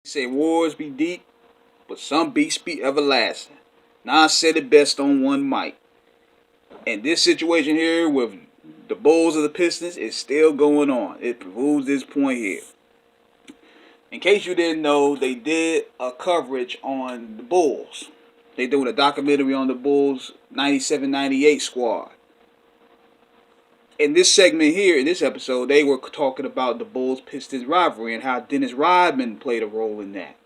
Say wars be deep, but some beasts be everlasting. Nas said it best on one mic. And this situation here with the Bulls of the Pistons is still going on. It proves this point here. In case you didn't know, they did a coverage on the Bulls. They doing a documentary on the Bulls 97-98 squad. In this segment here, in this episode, they were talking about the Bulls Pistons rivalry and how Dennis Rodman played a role in that.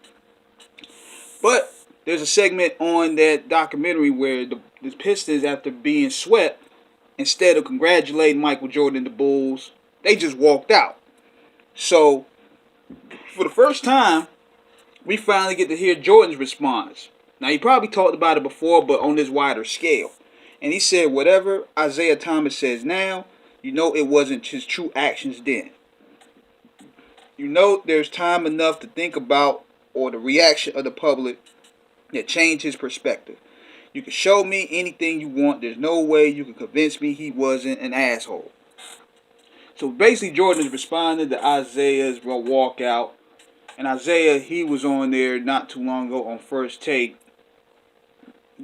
But there's a segment on that documentary where the Pistons, after being swept, instead of congratulating Michael Jordan and the Bulls, they just walked out. So, for the first time, we finally get to hear Jordan's response. Now, he probably talked about it before, but on this wider scale. And he said, whatever Issiah Thomas says now, you know it wasn't his true actions then. You know there's time enough to think about or the reaction of the public that changed his perspective. You can show me anything you want. There's no way you can convince me he wasn't an asshole. So basically, Jordan is responding to Isaiah's walkout. And Issiah, he was on there not too long ago on First Take,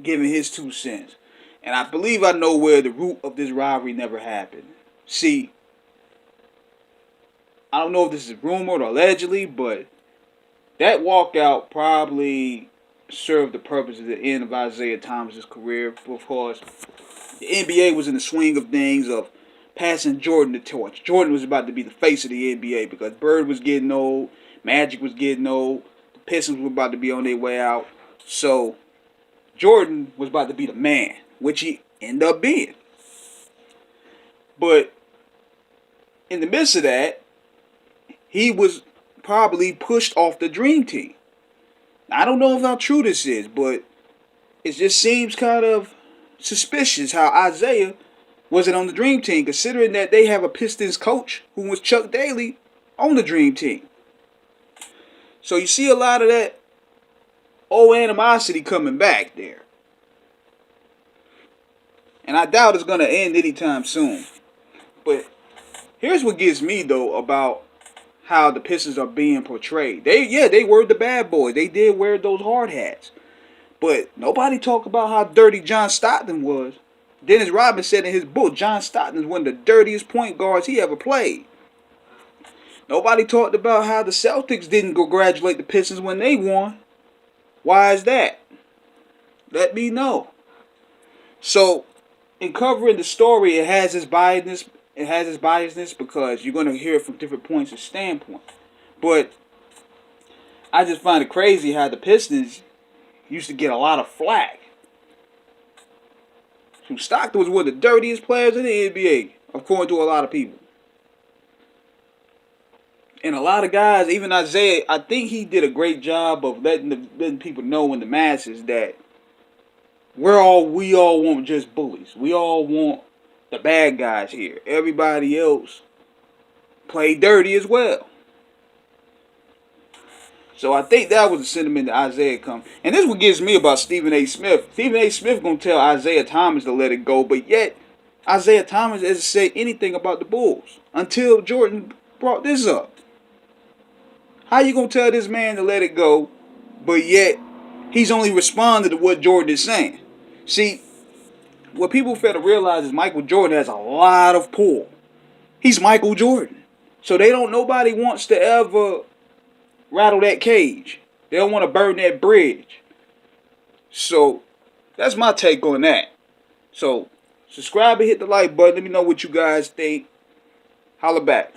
giving his 2 cents. And I believe I know where the root of this rivalry never happened. See, I don't know if this is rumored or allegedly, but that walkout probably served the purpose of the end of Issiah Thomas's career, because the NBA was in the swing of things of passing Jordan the torch. Jordan was about to be the face of the NBA because Bird was getting old, Magic was getting old, the Pistons were about to be on their way out. So Jordan was about to be the man, which he ended up being. But in the midst of that, he was probably pushed off the Dream Team. I don't know how true this is, but it just seems kind of suspicious how Issiah wasn't on the Dream Team, considering that they have a Pistons coach who was Chuck Daly on the Dream Team. So you see a lot of that old animosity coming back there. And I doubt it's going to end anytime soon. But here's what gets me, though, about how the Pistons are being portrayed. They were the bad boys. They did wear those hard hats. But nobody talked about how dirty John Stockton was. Dennis Rodman said in his book, John Stockton is one of the dirtiest point guards he ever played. Nobody talked about how the Celtics didn't congratulate the Pistons when they won. Why is that? Let me know. So, in covering the story, it has its biasness. It has its biasness because you're going to hear it from different points of standpoint. But I just find it crazy how the Pistons used to get a lot of flack. Stockton was one of the dirtiest players in the NBA, according to a lot of people. And a lot of guys, even Issiah, I think he did a great job of letting people know in the masses that we all want just bullies. We all want the bad guys here. Everybody else play dirty as well. So I think that was the sentiment that Issiah come. And this is what gets me about Stephen A. Smith. Stephen A. Smith gonna tell Issiah Thomas to let it go, but yet Issiah Thomas hasn't said anything about the Bulls until Jordan brought this up. How you gonna tell this man to let it go, but yet he's only responded to what Jordan is saying? See, what people fail to realize is Michael Jordan has a lot of pull. He's Michael Jordan. So nobody wants to ever rattle that cage. They don't want to burn that bridge. So that's my take on that. So subscribe and hit the like button. Let me know what you guys think. Holla back.